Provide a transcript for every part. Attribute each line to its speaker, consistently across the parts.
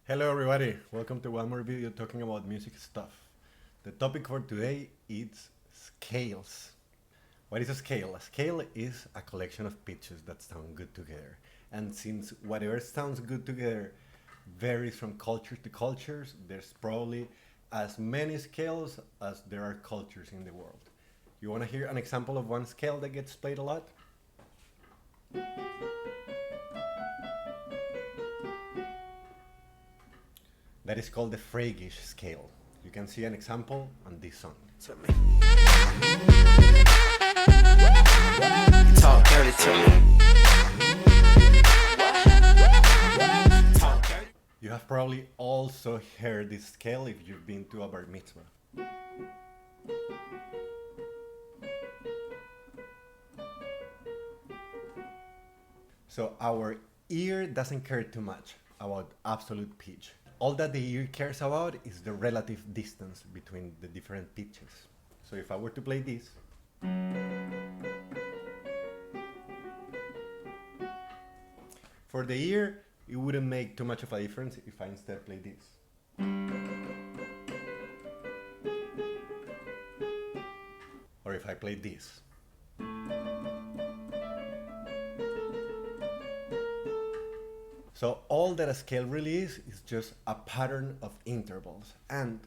Speaker 1: Hello everybody, welcome to one more video talking about music stuff. The topic for today is scales. What is a scale? A scale is a collection of pitches that sound good together. And since whatever sounds good together varies from culture to cultures, there's probably as many scales as there are cultures in the world. You want to hear an example of one scale that gets played a lot? That is called the Freygish scale. You can see an example on this song.
Speaker 2: Talk dirty to me.
Speaker 1: You have probably also heard this scale if you've been to a bar mitzvah. So our ear doesn't care too much about absolute pitch. All that the ear cares about is the relative distance between the different pitches. So if I were to play this, for the ear, it wouldn't make too much of a difference if I instead play this. Or if I play this. So all that a scale really is just a pattern of intervals. And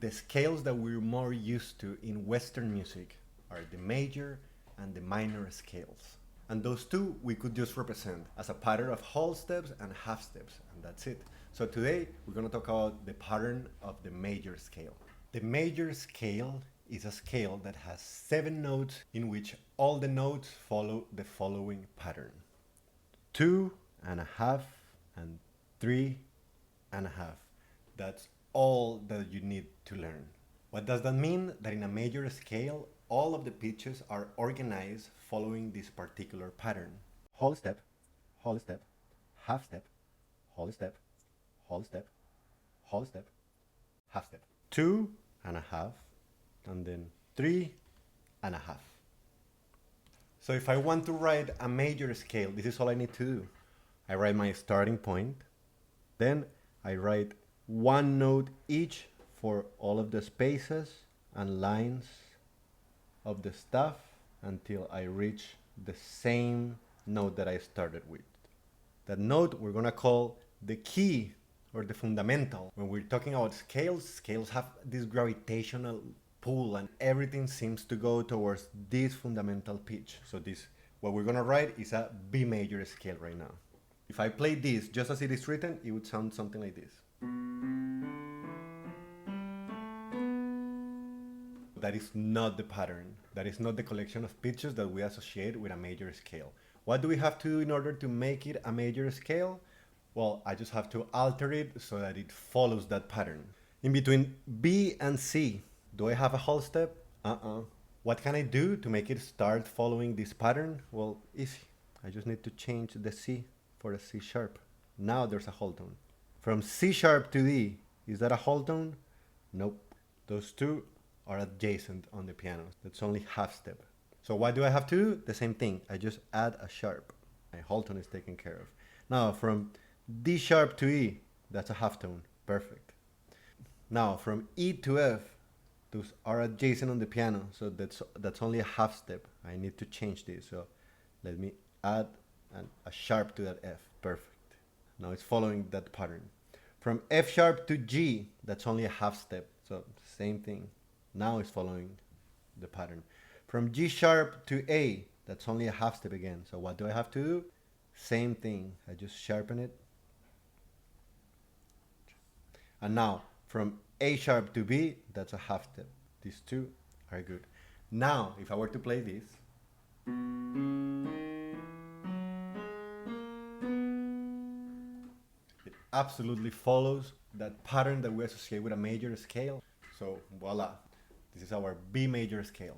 Speaker 1: the scales that we're more used to in Western music are the major and the minor scales. And those two we could just represent as a pattern of whole steps and half steps, and that's it. So today we're going to talk about the pattern of the major scale. The major scale is a scale that has 7 notes in which all the notes follow the following pattern: 2.5 and 3.5. That's all that you need to learn. What does that mean? That in a major scale, all of the pitches are organized following this particular pattern: whole step, half step, whole step, whole step, whole step, half step. 2.5 and then 3.5. So if I want to write a major scale, this is all I need to do. I write my starting point, then I write one note each for all of the spaces and lines of the staff until I reach the same note that I started with. That note we're gonna call the key or the fundamental. When we're talking about scales, scales have this gravitational pull and everything seems to go towards this fundamental pitch. So this, what we're gonna write is a B major scale right now. If I play this just as it is written, it would sound something like this. That is not the pattern. That is not the collection of pitches that we associate with a major scale. What do we have to do in order to make it a major scale? Well, I just have to alter it so that it follows that pattern. In between B and C, do I have a whole step? What can I do to make it start following this pattern? Well, easy. I just need to change the C for a C sharp. Now there's a whole tone. From C sharp to D, is that a whole tone? Nope. Those two are adjacent on the piano. That's only half step. So what do I have to do? The same thing. I just add a sharp. My whole tone is taken care of. Now from D sharp to E, that's a half tone. Perfect. Now from E to F, those are adjacent on the piano. So that's only a half step. I need to change this. So let me add a sharp to that F. Perfect. Now it's following that pattern. From F sharp to G, that's only a half step. So same thing. Now it's following the pattern. From G sharp to A, that's only a half step again. So what do I have to do? Same thing. I just sharpen it. And now from A sharp to B, that's a half step. These two are good. Now, if I were to play this, it absolutely follows that pattern that we associate with a major scale. So voila, this is our B major scale.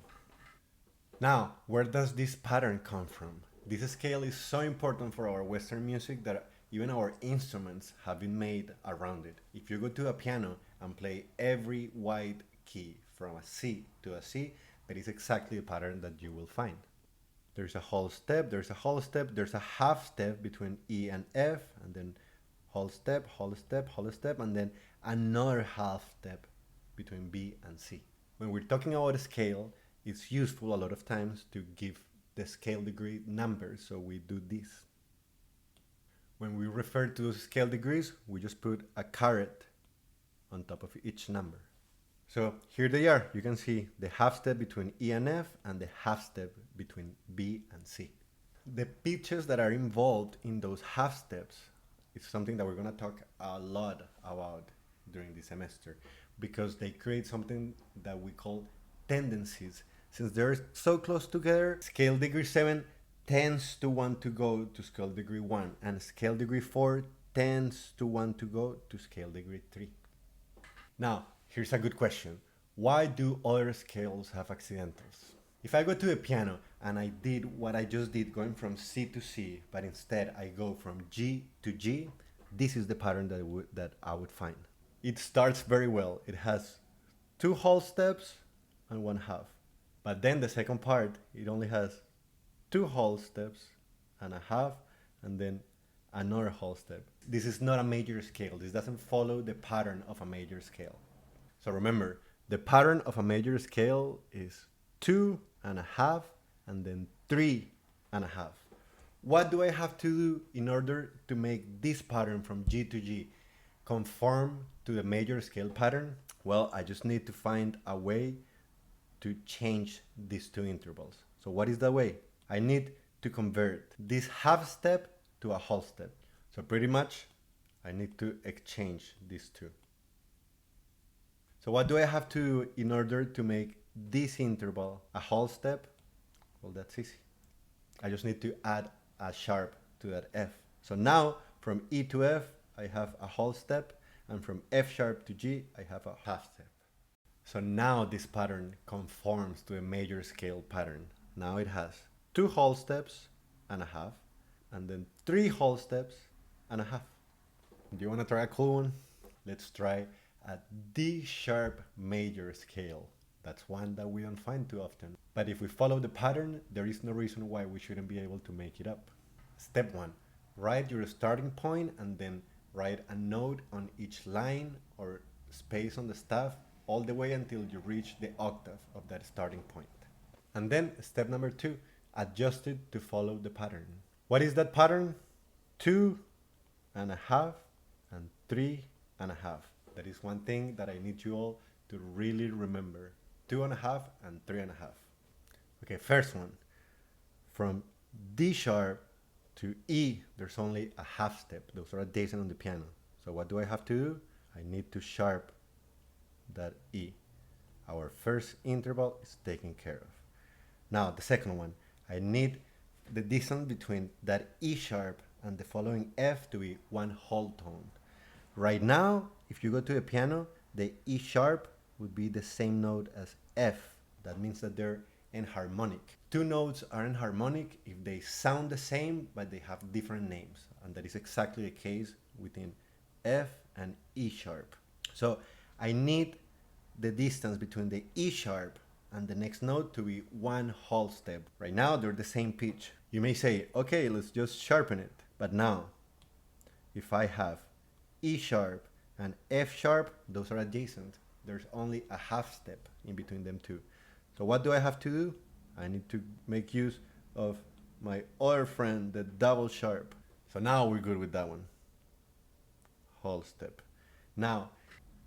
Speaker 1: Now, where does this pattern come from? This scale is so important for our Western music that even our instruments have been made around it. If you go to a piano and play every white key from a C to a C, that is exactly the pattern that you will find. There's a whole step, there's a half step between E and F, and then whole step, whole step, whole step, and then another half step between B and C. When we're talking about a scale, it's useful a lot of times to give the scale degree numbers, so we do this. When we refer to scale degrees, we just put a caret on top of each number. So here they are. You can see the half step between E and F and the half step between B and C. The pitches that are involved in those half steps is something that we're going to talk a lot about during the semester, because they create something that we call tendencies. Since they're so close together, scale degree 7 tends to want to go to scale degree 1, and scale degree 4 tends to want to go to scale degree 3. Now, here's a good question. Why do other scales have accidentals? If I go to the piano and I did what I just did, going from C to C, but instead I go from G to G, this is the pattern that I would find. It starts very well. It has 2 whole steps and 1 half. But then the second part, it only has 2 whole steps and a half, and then another whole step. This is not a major scale. This doesn't follow the pattern of a major scale. So remember, the pattern of a major scale is 2 and a half and then 3 and a half. What do I have to do in order to make this pattern from G to G conform to the major scale pattern? Well, I just need to find a way to change these 2 intervals. So what is the way? I need to convert this half step to a whole step. So pretty much I need to exchange these 2. So what do I have to do in order to make this interval a whole step? Well, that's easy. I just need to add a sharp to that F. So now from E to F, I have a whole step, and from F sharp to G, I have a half step. So now this pattern conforms to a major scale pattern. Now it has 2 whole steps and a half, and then 3 whole steps and a half. Do you want to try a cool one? Let's try a D sharp major scale. That's one that we don't find too often. But if we follow the pattern, there is no reason why we shouldn't be able to make it up. Step 1, write your starting point and then write a note on each line or space on the staff all the way until you reach the octave of that starting point. And then step number 2, adjust it to follow the pattern. What is that pattern? 2 and a half and 3 and a half. That is one thing that I need you all to really remember. 2 and a half and 3 and a half. Okay, first one. From D sharp to E, there's only a half step. Those are adjacent on the piano. So what do I have to do? I need to sharp that E. Our first interval is taken care of. Now, the second one. I need the distance between that E sharp and the following F to be 1 whole tone. Right now, if you go to the piano, the E sharp would be the same note as F. That means that they're enharmonic. 2 notes are enharmonic if they sound the same, but they have different names. And that is exactly the case within F and E sharp. So I need the distance between the E sharp and the next note to be 1 whole step. Right now, they're the same pitch. You may say, okay, let's just sharpen it. But now, if I have E sharp and F sharp, those are adjacent. There's only a half step in between them two. So what do I have to do? I need to make use of my other friend, the double sharp. So now we're good with that one. Whole step. Now,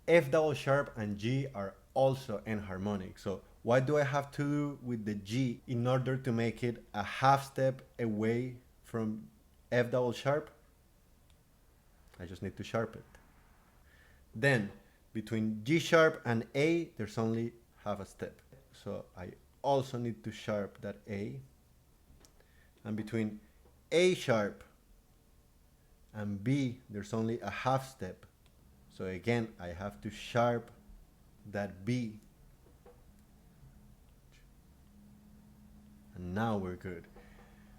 Speaker 1: F double sharp and G are also enharmonic. So what do I have to do with the G in order to make it a half step away from F double sharp? I just need to sharp it. Then between G sharp and A, there's only half a step. So I also need to sharp that A. And between A sharp and B, there's only a half step. So again, I have to sharp that B. And now we're good.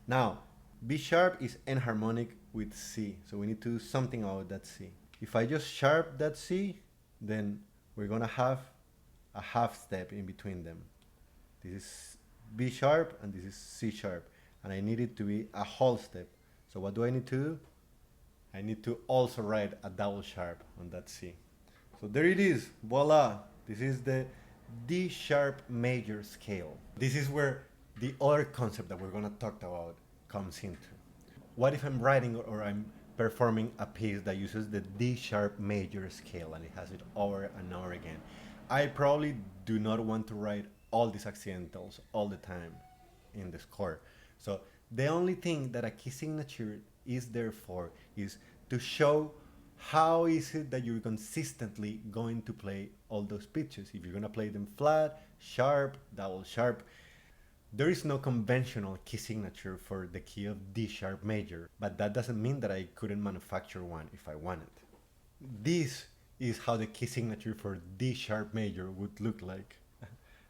Speaker 1: Now, B sharp is enharmonic with C. So we need to do something about that C. If I just sharp that C, then we're gonna have a half step in between them. This is B sharp and this is C sharp. And I need it to be a whole step. So what do I need to do? I need to also write a double sharp on that C. So there it is, voila. This is the D sharp major scale. This is where the other concept that we're gonna talk about comes into. What if I'm writing or I'm performing a piece that uses the D sharp major scale and it has it over and over again? I probably do not want to write all these accidentals all the time in the score. So the only thing that a key signature is there for is to show how is it that you're consistently going to play all those pitches. If you're going to play them flat, sharp, double sharp, there is no conventional key signature for the key of D sharp major, but that doesn't mean that I couldn't manufacture one if I wanted. This is how the key signature for D sharp major would look like.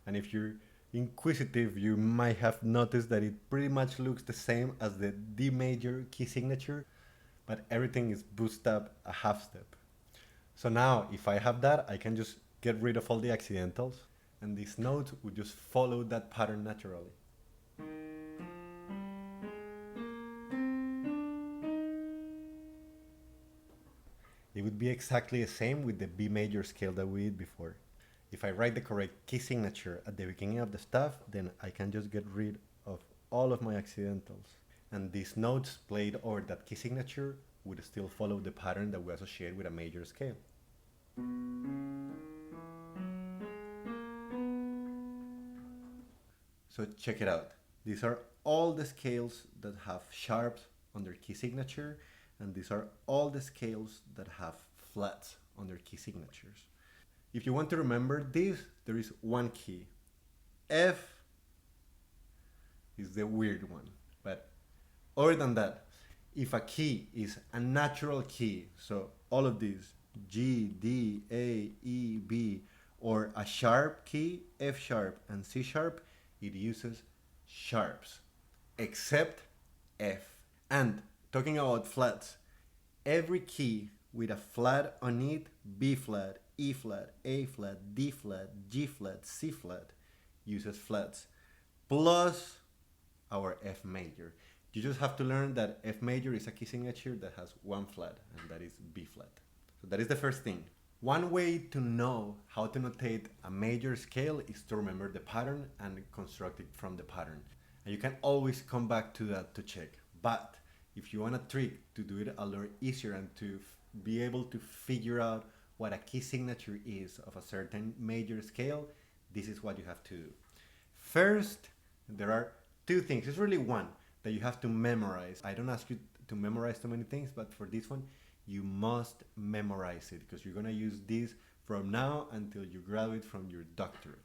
Speaker 1: And if you're inquisitive, you might have noticed that it pretty much looks the same as the D major key signature, but everything is boosted up a half step. So now, if I have that, I can just get rid of all the accidentals, and these notes would just follow that pattern naturally. It would be exactly the same with the B major scale that we did before. If I write the correct key signature at the beginning of the stuff, then I can just get rid of all of my accidentals. And these notes played over that key signature would still follow the pattern that we associate with a major scale. So check it out. These are all the scales that have sharps on their key signature, and these are all the scales that have flats on their key signatures. If you want to remember this, there is one key. F is the weird one, but other than that, if a key is a natural key, so all of these, G, D, A, E, B, or a sharp key, F sharp and C sharp, it uses sharps, except F. And talking about flats, every key with a flat on it, B flat, E flat, A flat, D flat, G flat, C flat, uses flats, plus our F major. You just have to learn that F major is a key signature that has one flat, and that is B flat. So that is the first thing. One way to know how to notate a major scale is to remember the pattern and construct it from the pattern. And you can always come back to that to check. But if you want a trick to do it a lot easier and to be able to figure out what a key signature is of a certain major scale, this is what you have to do. First, there are two things. It's really one that you have to memorize. I don't ask you to memorize too many things, but for this one, you must memorize it because you're going to use this from now until you graduate from your doctorate.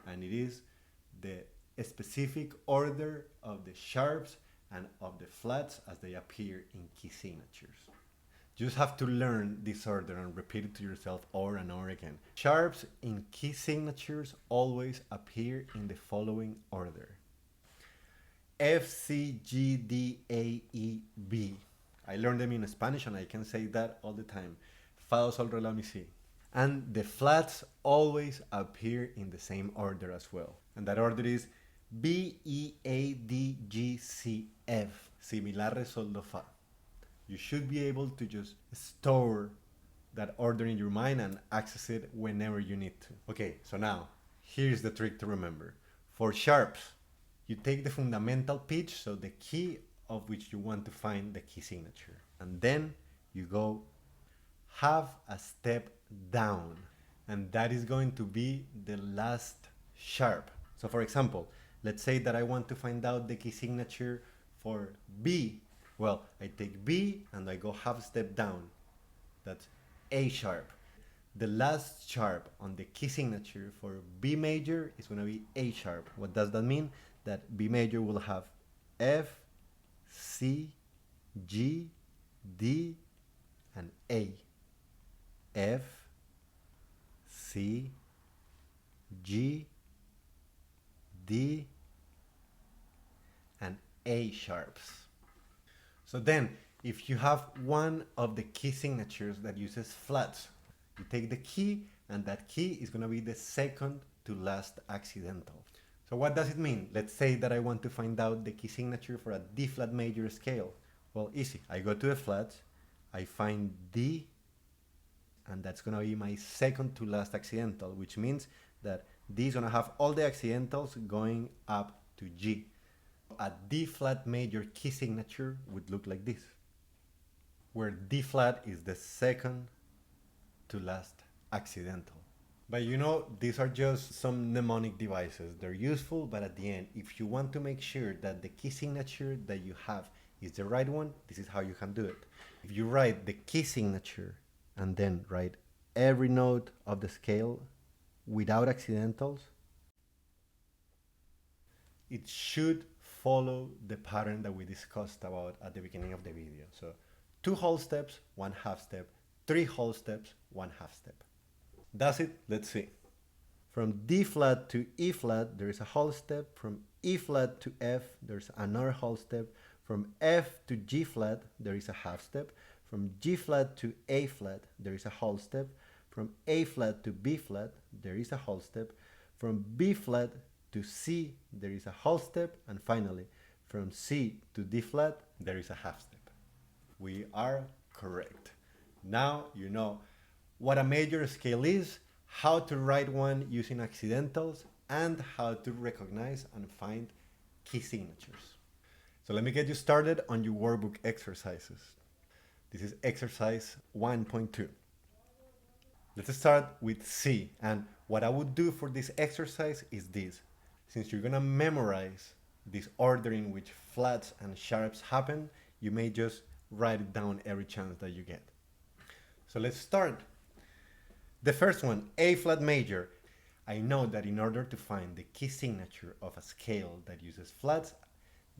Speaker 1: And it is the specific order of the sharps and of the flats as they appear in key signatures. You just have to learn this order and repeat it to yourself over and over again. Sharps in key signatures always appear in the following order: F, C, G, D, A, E, B. I learned them in Spanish and I can say that all the time. Fa, do, sol, re, la, mi, si. And the flats always appear in the same order as well. And that order is B, E, A, D, G, C, F. Si, mi, la, re, sol, do, fa. You should be able to just store that order in your mind and access it whenever you need to. Okay, so now, here's the trick to remember. For sharps, you take the fundamental pitch, so the key of which you want to find the key signature. And then you go half a step down. And that is going to be the last sharp. So for example, let's say that I want to find out the key signature for B. Well, I take B and I go half a step down. That's A sharp. The last sharp on the key signature for B major is going to be A sharp. What does that mean? That B major will have F, C, G, D, and A. F, C, G, D, and A sharps. So then, if you have one of the key signatures that uses flats, you take the key, and that key is going to be the second to last accidental. So what does it mean? Let's say that I want to find out the key signature for a D flat major scale. Well, easy. I go to the flats, I find D, and that's gonna be my second to last accidental, which means that D is gonna have all the accidentals going up to G. A D flat major key signature would look like this, where D flat is the second to last accidental. But you know, these are just some mnemonic devices. They're useful, but at the end, if you want to make sure that the key signature that you have is the right one, this is how you can do it. If you write the key signature and then write every note of the scale without accidentals, it should follow the pattern that we discussed about at the beginning of the video. So 2 whole steps, 1 half step, 3 whole steps, 1 half step. That's it. Let's see. From D flat to E flat, there is a whole step. From E flat to F, there's another whole step. From F to G flat, there is a half step. From G flat to A flat, there is a whole step. From A flat to B flat, there is a whole step. From B flat to C, there is a whole step. And finally, from C to D flat, there is a half step. We are correct. Now you know what a major scale is, how to write one using accidentals, and how to recognize and find key signatures. So let me get you started on your workbook exercises. This is exercise 1.2. Let's start with C, and what I would do for this exercise is this. Since you're gonna memorize this order in which flats and sharps happen, you may just write it down every chance that you get. So let's start. The first one, A flat major. I know that in order to find the key signature of a scale that uses flats,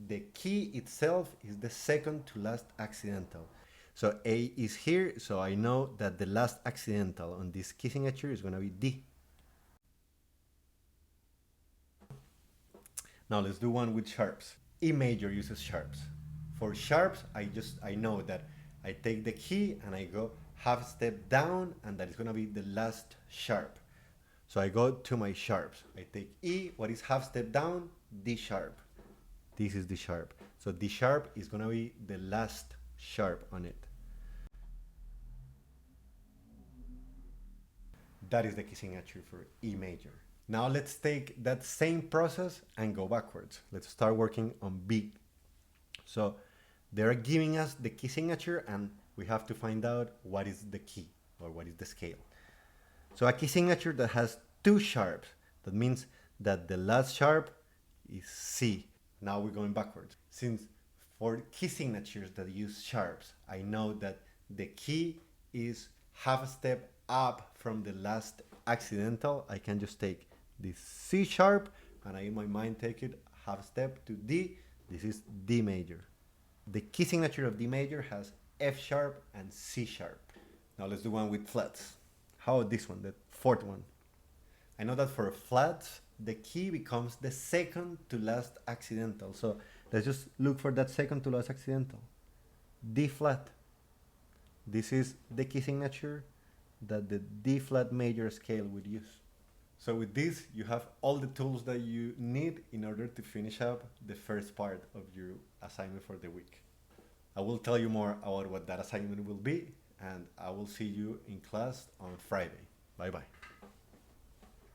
Speaker 1: the key itself is the second to last accidental. So A is here, so I know that the last accidental on this key signature is going to be D. Now let's do one with sharps. E major uses sharps. For sharps, I know that I take the key and I go half step down, and that is going to be the last sharp. So I go to my sharps. I take E, what is half step down? D sharp. This is D sharp. So D sharp is going to be the last sharp on it. That is the key signature for E major. Now let's take that same process and go backwards. Let's start working on B. So they're giving us the key signature, and we have to find out what is the key or what is the scale. So a key signature that has 2 sharps, that means that the last sharp is C. Now we're going backwards. Since for key signatures that use sharps, I know that the key is half a step up from the last accidental, I can just take this C sharp and I in my mind take it half step to D. This is D major. The key signature of D major has F sharp and C sharp. Now let's do one with flats. How about this one, the fourth one? I know that for flats, the key becomes the second to last accidental. So let's just look for that second to last accidental. D flat. This is the key signature that the D flat major scale would use. So with this, you have all the tools that you need in order to finish up the first part of your assignment for the week. I will tell you more about what that assignment will be, and I will see you in class on Friday. Bye bye.